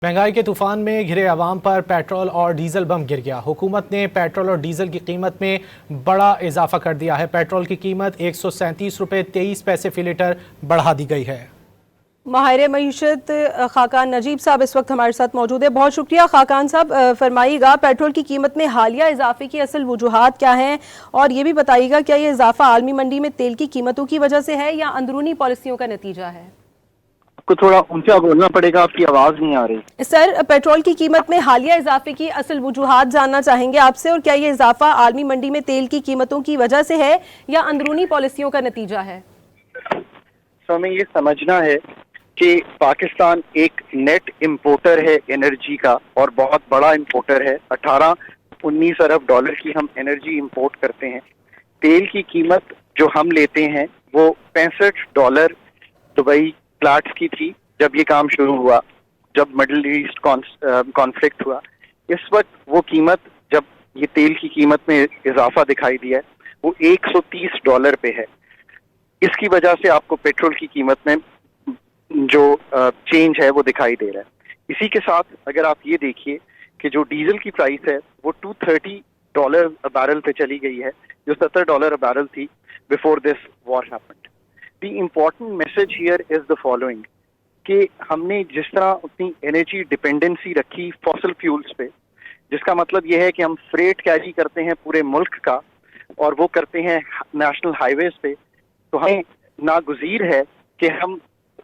महंगाई के तूफान में घिरे अवाम पर पेट्रोल और डीजल बम गिर गया। हुकूमत ने पेट्रोल और डीजल की कीमत में बड़ा इजाफा कर दिया है। पेट्रोल की कीमत 137 रुपये 23 पैसे फी लीटर बढ़ा दी गई है। माहिर मईशत खाकान नजीब साहब इस वक्त हमारे साथ मौजूद है। बहुत शुक्रिया खाकान साहब। फरमाइएगा, पेट्रोल की कीमत में हालिया इजाफे की असल वजूहात क्या हैं, और ये भी बताइएगा क्या ये इजाफा आलमी मंडी में तेल की कीमतों की वजह से है या अंदरूनी पॉलिसियों का नतीजा है? आपको थोड़ा ऊंचा बोलना पड़ेगा, आपकी आवाज नहीं आ रही। सर, पेट्रोल की कीमत में हालिया इजाफे की असल वजूहात जानना चाहेंगे आपसे, और क्या ये इजाफा आलमी मंडी में तेल की कीमतों की वजह से है या अंदरूनी पॉलिसियों का नतीजा है? तो हमें ये समझना है कि पाकिस्तान एक नेट इंपोर्टर है एनर्जी का, और बहुत बड़ा इंपोर्टर है। 18-19 अरब डॉलर की हम एनर्जी इंपोर्ट करते हैं। तेल की कीमत जो हम लेते हैं वो $65 दुबई फ्लैट्स की थी जब ये काम शुरू हुआ, जब मिडिल ईस्ट कॉन्फ्लिक्ट हुआ। इस वक्त वो कीमत, जब ये तेल की कीमत में इजाफा दिखाई दिया है, वो $130 पे है। इसकी वजह से आपको पेट्रोल की कीमत में जो चेंज है वो दिखाई दे रहा है। इसी के साथ अगर आप ये देखिए कि जो डीजल की प्राइस है वो $230 बैरल पे चली गई है, जो $70 बैरल थी before this war happened. The important message here is the following, कि हमने जिस तरह अपनी एनर्जी डिपेंडेंसी रखी फॉसिल फ्यूल्स पे, जिसका मतलब यह है कि हम फ्रेट कैरी करते हैं पूरे मुल्क का और वो करते हैं नेशनल हाईवेज पे, तो हमें नागुज़ीर है कि हम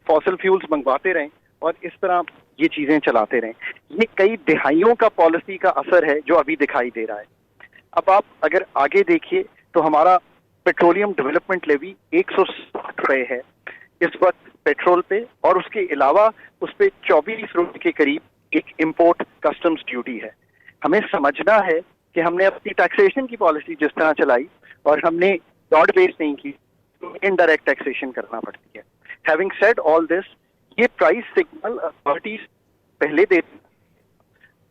फॉसिल फ्यूल्स मंगवाते रहें और इस तरह ये चीजें चलाते रहें। ये कई दिहाइयों का पॉलिसी का असर है जो अभी दिखाई दे रहा है। अब आप अगर आगे देखिए तो हमारा पेट्रोलियम डेवलपमेंट लेवी 160 रुपए है इस वक्त पेट्रोल पे, और उसके अलावा उस पर 24 रुपए के करीब एक इम्पोर्ट कस्टम्स ड्यूटी है। हमें समझना है कि हमने अपनी टैक्सेशन की पॉलिसी जिस तरह चलाई और हमने ब्रॉड बेस नहीं की, तो इनडायरेक्ट टैक्सेशन करना पड़ती है। हैविंग सेड ऑल दिस, ये प्राइस सिग्नल अथॉरिटीज पहले दे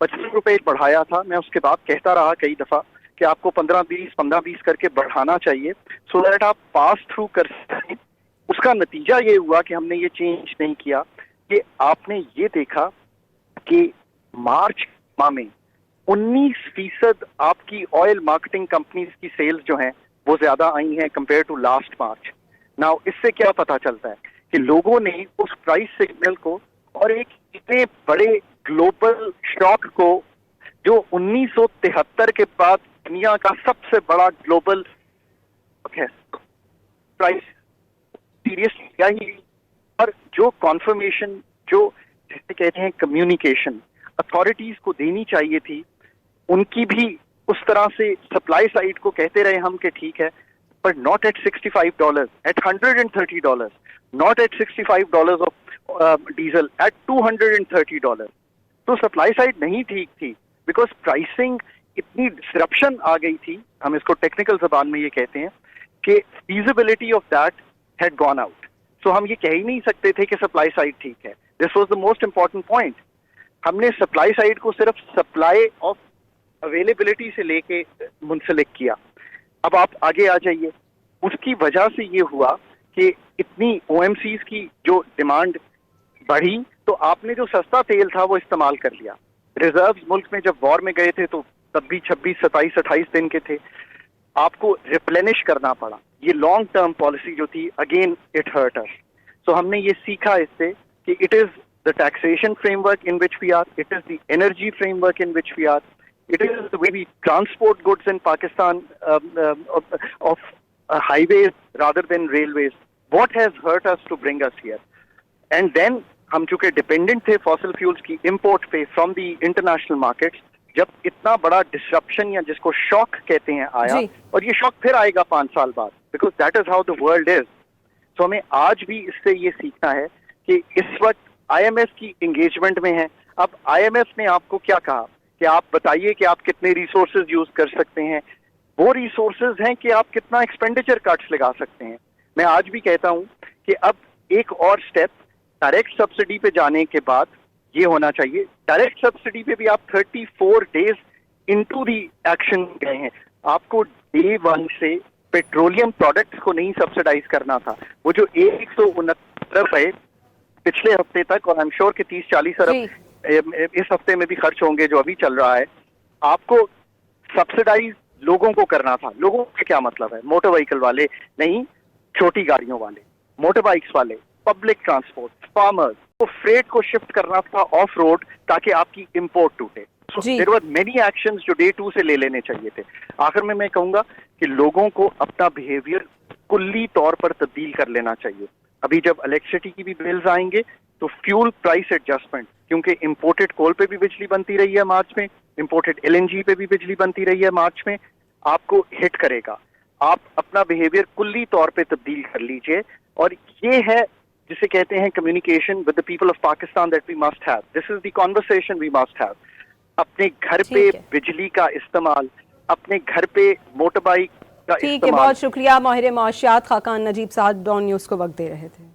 55 रुपए बढ़ाया था। मैं उसके बाद कहता रहा कई दफा कि आपको 15-20 करके बढ़ाना चाहिए सो दैट आप पास थ्रू कर सकें। उसका नतीजा ये हुआ कि हमने ये चेंज नहीं किया। कि आपने ये देखा कि मार्च माह में 19% आपकी ऑयल मार्केटिंग कंपनीज की सेल्स जो हैं वो ज्यादा आई हैं compare to last March. Now इससे क्या पता चलता है कि लोगों ने उस प्राइस सिग्नल को और एक इतने बड़े ग्लोबल शॉक को, जो 1973 के बाद दुनिया का सबसे बड़ा ग्लोबल प्राइस सीरियस लिया ही, और जो कॉन्फर्मेशन, जो जिसे कहते हैं कम्युनिकेशन अथॉरिटीज को देनी चाहिए थी, उनकी भी उस तरह से सप्लाई साइड को कहते रहे हम कि ठीक है, but not at $65, at $130, not at $65 of diesel, at $230. तो सप्लाई साइड नहीं ठीक थी, बिकॉज प्राइसिंग इतनी डिसरप्शन आ गई थी, हम इसको टेक्निकल जबान में ये कहते हैं कि feasibility of that had gone out. So हम ये कह ही नहीं सकते थे कि सप्लाई साइड ठीक है। This was the most important point. हमने सप्लाई साइड को सिर्फ सप्लाई ऑफ अवेलेबिलिटी से लेके मुंसलिक किया। अब आप आगे आ जाइए। उसकी वजह से ये हुआ कि इतनी OMCs की जो डिमांड बढ़ी, तो आपने जो सस्ता तेल था वो इस्तेमाल कर लिया। रिजर्व्स मुल्क में जब वॉर में गए थे तो तब भी 26, 27, 28 दिन के थे, आपको रिप्लेनिश करना पड़ा। ये लॉन्ग टर्म पॉलिसी जो थी, again it hurt us. So हमने ये सीखा इससे कि it is the taxation framework in which we are, it is the energy framework in which we are, it is the way we transport goods in Pakistan of highways rather than railways. What has hurt us to bring us here? And then हम चूंकि dependent थे fossil fuels की import पे from the international markets, जब इतना बड़ा disruption या जिसको शॉक कहते हैं आया, और ये शॉक फिर आएगा 5 साल बाद, because that is how the world is. तो हमें आज भी इससे ये सीखना है कि इस वक्त IMF की एंगेजमेंट में है। अब IMF ने आपको क्या कहा कि आप बताइए कि आप कितने रिसोर्सेज यूज कर सकते हैं। वो रिसोर्सेज हैं कि आप कितना एक्सपेंडिचर कट्स लगा सकते हैं। मैं आज भी कहता हूं कि अब एक और स्टेप डायरेक्ट सब्सिडी पे जाने के बाद ये होना चाहिए। डायरेक्ट सब्सिडी पे भी आप 34 डेज इनटू दी एक्शन गए हैं। आपको डे 1 से पेट्रोलियम प्रोडक्ट्स को नहीं सब्सिडाइज करना था। वो जो 169 रुपए पिछले हफ्ते तक, और आई एम श्योर कि 30-40 अरब इस हफ्ते में भी खर्च होंगे जो अभी चल रहा है, आपको सब्सिडाइज लोगों को करना था। लोगों का क्या मतलब है? मोटर व्हीकल वाले नहीं, छोटी गाड़ियों वाले, मोटर बाइक्स वाले, पब्लिक ट्रांसपोर्ट, फार्मर्स को फ्रेट को शिफ्ट करना था ऑफ रोड ताकि आपकी इंपोर्ट टूटे। जी। देयर वर मेनी एक्शंस जो डे 2 से ले लेने चाहिए थे। आखिर में मैं कहूंगा कि लोगों को अपना बिहेवियर कुल्ली तौर पर तब्दील कर लेना चाहिए। अभी जब इलेक्ट्रिसिटी की भी बिल्स आएंगे तो फ्यूल प्राइस एडजस्टमेंट, क्योंकि इंपोर्टेड कोल पे भी बिजली बनती रही है मार्च में, इंपोर्टेड एलएनजी पे भी बिजली बनती रही है मार्च में, आपको हिट करेगा। आप अपना बिहेवियर कुल्ली तौर पे तब्दील कर लीजिए, और ये है जिसे कहते हैं communication with the people of Pakistan that we must have. This is the conversation we must have. अपने घर पे ठीक है। बिजली का इस्तेमाल, अपने घर पे मोटर बाइक का ठीक है, इस्तेमाल। बहुत शुक्रिया। माहिर माशियात खाकान नजीब साहब डॉन न्यूज़ को वक्त दे रहे थे।